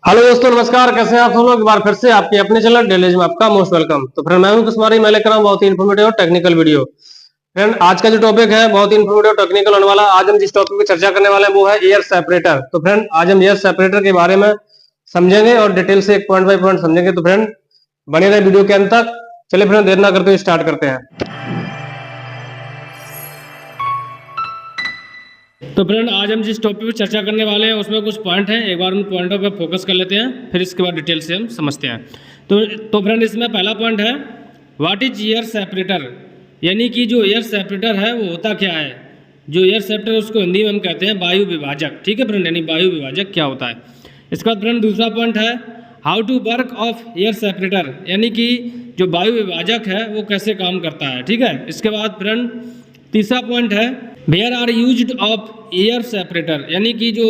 Hello दोस्तों, नमस्कार। कैसे हैं आप सब लोग। एक बार फिर से आपके अपने चैनल डेलीज में आपका मोस्ट वेलकम। तो फ्रेंड, मैं हूं कुमारी। मैं लेकर आऊं बहुत ही इन्फॉर्मेटिव और टेक्निकल वीडियो। फ्रेंड, आज का जो टॉपिक है बहुत ही इन्फॉर्मेटिव टेक्निकल होने वाला। आज हम जिस टॉपिक पे चर्चा करने वाले हैं वो है एयर सेपरेटर। तो फ्रेंड, आज हम एयर सेपरेटर के बारे में समझेंगे और डिटेल से एक पॉइंट बाय पॉइंट समझेंगे। तो फ्रेंड, बने रहे वीडियो के अंत तक। चलिए फ्रेंड, देर ना करते हुए स्टार्ट करते हैं। तो फ्रेंड, आज हम जिस टॉपिक पर चर्चा करने वाले हैं उसमें कुछ पॉइंट हैं। एक बार उन पॉइंटों पर फोकस कर लेते हैं, फिर इसके बाद डिटेल से हम समझते हैं। तो फ्रेंड, इसमें पहला पॉइंट है व्हाट इज एयर सेपरेटर, यानी कि जो एयर सेपरेटर है वो होता क्या है। जो एयर सेपरेटर उसको हिंदी में हम कहते हैं वायु विभाजक। ठीक है फ्रेंड, यानी वायु विभाजक क्या होता है। इसके बाद फ्रेंड दूसरा पॉइंट है how to work of air separator, यानी कि जो वायु विभाजक है वो कैसे काम करता है। ठीक है। इसके बाद फ्रेंड तीसरा पॉइंट है where are used of air separator, यानी कि जो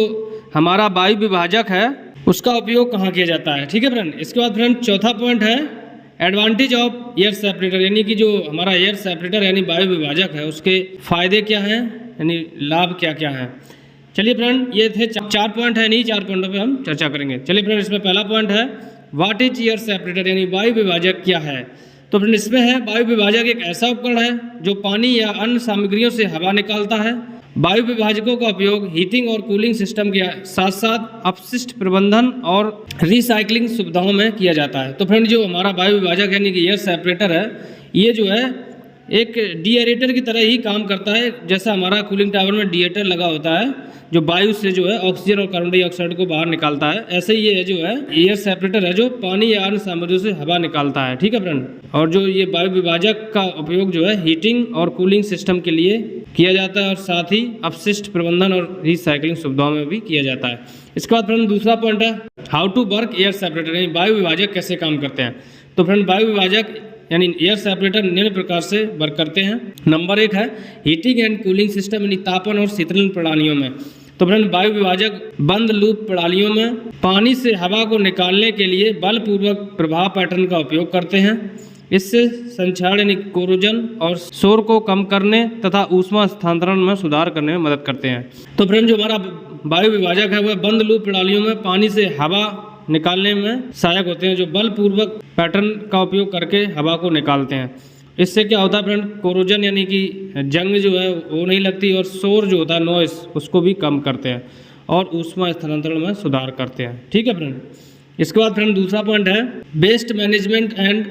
हमारा वायु विभाजक है उसका उपयोग कहाँ किया जाता है। ठीक है फ्रेंड। इसके बाद फ्रेंड चौथा पॉइंट है एडवांटेज ऑफ एयर सेपरेटर, यानी कि जो हमारा एयर सेपरेटर यानी वायु विभाजक है उसके फायदे क्या हैं, यानी लाभ क्या क्या हैं। चलिए फ्रेंड, ये थे चार पॉइंट है, नहीं 4 पॉइंटों पे हम चर्चा करेंगे। चलिए फ्रेंड, इसमें पहला पॉइंट है व्हाट इज एयर सेपरेटर, यानी वायु विभाजक क्या है। तो फ्रेंड इसमें है वायु विभाजक एक ऐसा उपकरण है जो पानी या अन्य सामग्रियों से हवा निकालता है। वायु विभाजकों का उपयोग हीटिंग और कूलिंग सिस्टम के साथ साथ अपशिष्ट प्रबंधन और रिसाइकलिंग सुविधाओं में किया जाता है। तो फ्रेंड जो हमारा वायु विभाजक यानी कि एयर सेपरेटर है, ये जो है एक डीएरेटर की तरह ही काम करता है। जैसा हमारा कूलिंग टावर में डीएरेटर लगा होता है जो वायु से जो है ऑक्सीजन और कार्बन डाइऑक्साइड को बाहर निकालता है, ऐसे ही ये जो है एयर सेपरेटर है जो पानी या अन्य सामग्रियों से हवा निकालता है। ठीक है फ्रेंड। और जो ये वायु विभाजक का उपयोग जो है हीटिंग और कूलिंग सिस्टम के लिए किया जाता है और साथ ही अपशिष्ट प्रबंधन और रिसाइकलिंग सुविधाओं में भी किया जाता है। इसके बाद फ्रेंड दूसरा पॉइंट है how to work air separator, यानी वायु विभाजक कैसे काम करते हैं। तो फ्रेंड वायु विभाजक यानी एयर सेपरेटर निम्न प्रकार से वर्क करते हैं। नंबर 1 है हीटिंग एंड कूलिंग सिस्टम, यानी तापन और शीतलन प्रणालियों में। तो फ्रेंड वायु विभाजक बंद लूप प्रणालियों में पानी से हवा को निकालने के लिए बलपूर्वक प्रभाव पैटर्न का उपयोग करते हैं। इससे संक्षारण यानी कोरोजन और शोर को कम करने तथा ऊष्मा स्थानांतरण में सुधार करने में मदद करते हैं। तो फ्रेंड जो हमारा वायु विभाजक है वह बंद लूप प्रणालियों में पानी से हवा निकालने में सहायक होते हैं, जो बलपूर्वक पैटर्न का उपयोग करके हवा को निकालते हैं। इससे क्या होता है फ्रेंड, कोरोजन यानी कि जंग जो है वो नहीं लगती और शोर जो होता है नॉइस उसको भी कम करते हैं और ऊष्मा स्थानांतरण में सुधार करते हैं। ठीक है फ्रेंड। इसके बाद फ्रेंड दूसरा पॉइंट है वेस्ट मैनेजमेंट एंड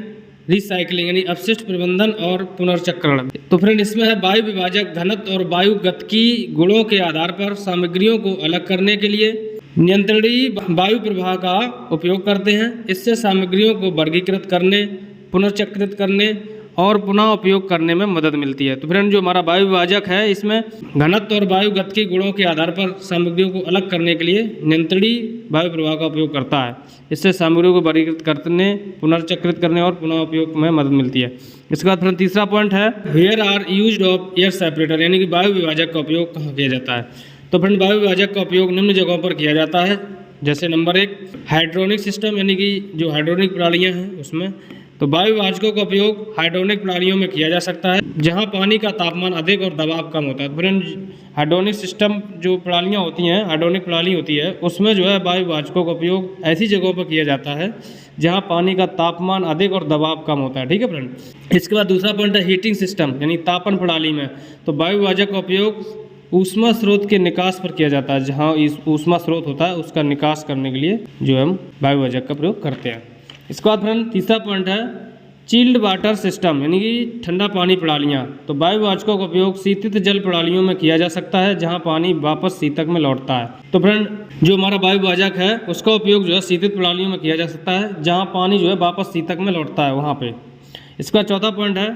रिसाइकलिंग, यानी अपशिष्ट प्रबंधन और पुनर्चक्रण। तो फ्रेंड इसमें है वायु विभाजक घनत्व और वायु गतिकी गुणों के आधार पर सामग्रियों को अलग करने के लिए नियंत्रणीय वायु प्रवाह का उपयोग करते हैं। इससे सामग्रियों को वर्गीकृत करने, पुनर्चक्रित करने और पुनः उपयोग करने में मदद मिलती है। तो फ्रेंड जो हमारा वायु विभाजक है इसमें घनत्व और वायु गतिकी गुणों के आधार पर सामग्रियों को अलग करने के लिए नियंत्रणीय वायु प्रवाह का उपयोग करता है। इससे सामग्रियों को वर्गीकृत करने, पुनर्चक्रित करने और पुनः उपयोग में मदद मिलती है। इसके बाद फ्रेंड तीसरा पॉइंट है where are used of air separator, यानी कि वायु विभाजक का उपयोग कहाँ किया जाता है। तो फ्रेंड वायु विभाजक का उपयोग निम्न जगहों पर किया जाता है। जैसे नंबर 1 हाइड्रोनिक सिस्टम, यानी कि जो हाइड्रोनिक प्रणालियाँ हैं उसमें। तो वायु विभाजकों का उपयोग हाइड्रोनिक प्रणालियों में किया जा सकता है जहां पानी का तापमान अधिक और दबाव कम होता है। फ्रेंड हाइड्रोनिक सिस्टम जो प्रणालियां होती हैं, हाइड्रोनिक प्रणाली होती है उसमें जो है वायु विभाजकों का उपयोग ऐसी जगहों पर किया जाता है जहां पानी का तापमान अधिक और दबाव कम होता है। ठीक है फ्रेंड। इसके बाद दूसरा पॉइंट है हीटिंग सिस्टम, यानी तापन प्रणाली में। तो वायु विभाजक का उपयोग ऊष्मा स्रोत के निकास पर किया जाता है, जहाँ ऊष्मा स्रोत होता है उसका निकास करने के लिए जो हम वायु विभाजक का प्रयोग करते हैं। इसके बाद फ्रेंड तीसरा पॉइंट है चिल्ड वाटर सिस्टम, यानी कि ठंडा पानी प्रणालियाँ। तो वायु विभाजकों का उपयोग शीतित जल प्रणालियों में किया जा सकता है जहां पानी वापस शीतक में लौटता है। तो फ्रेंड जो हमारा वायु विभाजक है उसका उपयोग जो है शीतित प्रणालियों में किया जा सकता है जहां पानी जो है वापस शीतक में लौटता है वहाँ पे। इसका चौथा पॉइंट है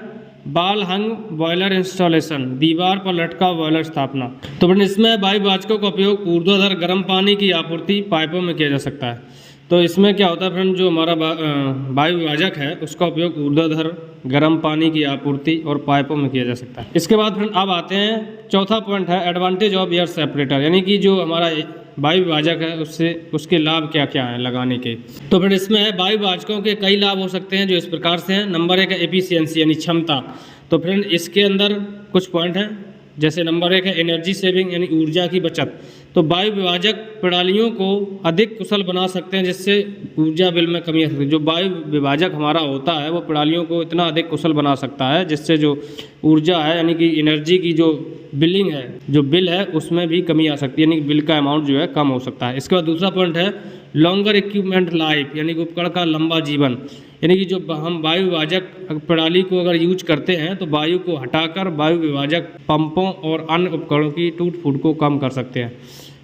बाल हंग बॉयलर इंस्टॉलेशन, दीवार पर लटका बॉयलर स्थापना। तो फ्रेंड इसमें वायु विभाजकों का उपयोग ऊर्ध्वाधर गर्म पानी की आपूर्ति पाइपों में किया जा सकता है। तो इसमें क्या होता है फ्रेंड, जो हमारा वायु विभाजक है उसका उपयोग ऊर्ध्वाधर गर्म पानी की आपूर्ति और पाइपों में किया जा सकता है। इसके बाद फ्रेंड अब आते हैं चौथा पॉइंट है एडवांटेज ऑफ एयर सेपरेटर, यानी कि जो हमारा वायु विभाजक है उससे उसके लाभ क्या क्या हैं लगाने के। तो फिर इसमें है वायु विभाजकों के कई लाभ हो सकते हैं जो इस प्रकार से हैं। नंबर 1 है एफिशिएंसी, यानी क्षमता। तो फ्रेंड इसके अंदर कुछ पॉइंट हैं, जैसे नंबर 1 है एनर्जी सेविंग, यानी ऊर्जा की बचत। तो वायु विभाजक प्रणालियों को अधिक कुशल बना सकते हैं, जिससे ऊर्जा बिल में कमी आ सकती है। जो वायु विभाजक हमारा होता है वो प्रणालियों को इतना अधिक कुशल बना सकता है, जिससे जो ऊर्जा है यानी कि एनर्जी की जो बिलिंग है, जो बिल है उसमें भी कमी आ सकती है, यानी कि बिल का अमाउंट जो है कम हो सकता है। इसके बाद दूसरा पॉइंट है लॉन्गर इक्विपमेंट लाइफ, यानी कि उपकरण का लंबा जीवन। यानी कि जो हम वायु विभाजक प्रणाली को अगर यूज करते हैं तो वायु को हटाकर वायु विभाजक पंपों और अन्य उपकरणों की टूट फूट को कम कर सकते हैं।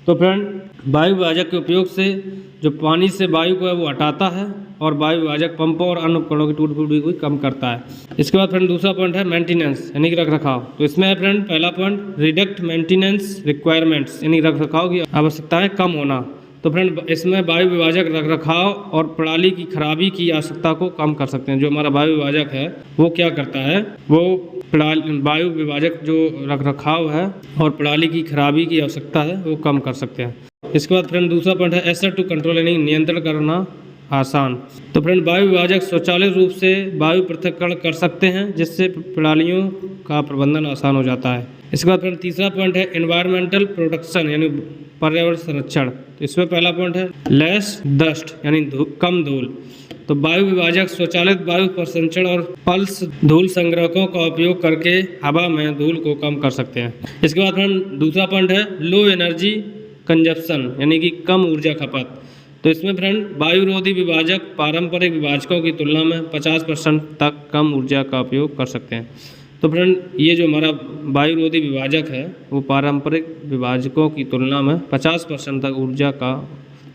तो फ्रेंड, वायु विभाजक के उपयोग से जो पानी से वायु को है वो हटाता है और वायु विभाजक पंपों और अन्य उपकरणों की टूट फूट भी कम करता है। इसके बाद फ्रेंड दूसरा पॉइंट है मेंटेनेंस, यानी कि रख रखाव। तो इसमें है फ्रेंड पहला पॉइंट रिडक्ट मेंटेनेंस रिक्वायरमेंट्स, यानी रख रखाव की आवश्यकताएं कम होना। तो फ्रेंड इसमें वायु विभाजक रख रखाव और प्रणाली की खराबी की आवश्यकता को कम कर सकते हैं। जो हमारा वायु विभाजक है वो क्या करता है, वो वायु विभाजक जो रख रखाव है और प्रणाली की खराबी की आवश्यकता है वो कम कर सकते हैं। इसके बाद फ्रेंड दूसरा पॉइंट है एसेट टू कंट्रोल, यानी नियंत्रण करना आसान। तो फ्रेंड वायु विभाजक स्वचालित रूप से वायु पृथक्करण कर सकते हैं, जिससे प्रणालियों का प्रबंधन आसान हो जाता है। इसके बाद फ्रेंड तीसरा पॉइंट है एनवायरमेंटल प्रोटेक्शन, यानी पर्यावरण संरक्षण। तो इसमें पहला पॉइंट है लेस डस्ट, यानी कम धूल। तो वायु विभाजक स्वचालित वायु प्रसंचरण और पल्स धूल संग्राहकों का उपयोग करके हवा में धूल को कम कर सकते हैं। इसके बाद फ्रेंड दूसरा पॉइंट है लो एनर्जी कंजप्शन, यानी कि कम ऊर्जा खपत। तो इसमें फ्रेंड वायुरोधी विभाजक पारंपरिक विभाजकों की तुलना में 50% तक कम ऊर्जा का उपयोग कर सकते हैं। तो फ्रेंड ये जो हमारा वायुरोधी विभाजक है वो पारंपरिक विभाजकों की तुलना में 50% तक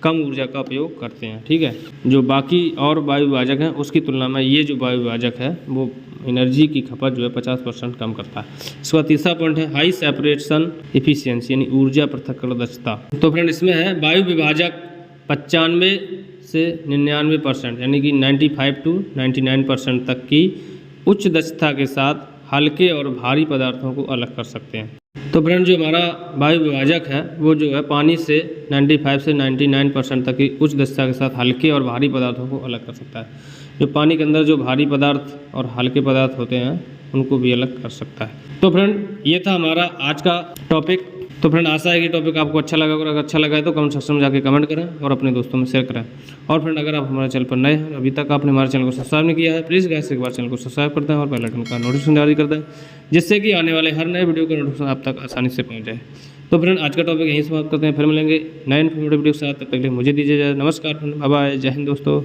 कम ऊर्जा का उपयोग करते हैं। ठीक है, जो बाकी और वायु विभाजक हैं उसकी तुलना में ये जो वायु विभाजक है वो एनर्जी की खपत जो है 50% कम करता है। इसका तीसरा पॉइंट है हाई सेपरेशन एफिशिएंसी, यानी ऊर्जा पृथक्करण दक्षता। तो फ्रेंड इसमें है वायु विभाजक 95 से 99%, यानी कि 95 to 99% तक की उच्च दक्षता के साथ हल्के और भारी पदार्थों को अलग कर सकते हैं। तो फ्रेंड जो हमारा वायु विभाजक है वो जो है पानी से 95 से 99% तक की उच्च दक्षता के साथ हल्के और भारी पदार्थों को अलग कर सकता है। जो पानी के अंदर जो भारी पदार्थ और हल्के पदार्थ होते हैं उनको भी अलग कर सकता है। तो फ्रेंड ये था हमारा आज का टॉपिक। तो फ्रेंड आशा है कि टॉपिक आपको अच्छा लगा होगा। अगर अच्छा लगा है तो कमेंट सेक्शन में जाके कमेंट करें और अपने दोस्तों में शेयर करें। और फ्रेंड अगर आप हमारे चैनल पर नए हैं, अभी तक आपने हमारे चैनल को सब्सक्राइब नहीं किया है, प्लीज़ गाइस एक बार चैनल को सब्सक्राइब कर दें और बेल आइकन का नोटिफिकेशन जारी कर दें, जिससे कि आने वाले हर नए वीडियो का नोटिफिकेशन आप तक आसानी से पहुँच जाए। तो फ्रेंड आज का टॉपिक यहीं समाप्त करते हैं, फिर मिलेंगे नए इन्फॉर्मेटिव वीडियो के साथ। तब तक के लिए मुझे दीजिए नमस्कार फ्रेंड, बाय बाय, जय हिंद दोस्तों।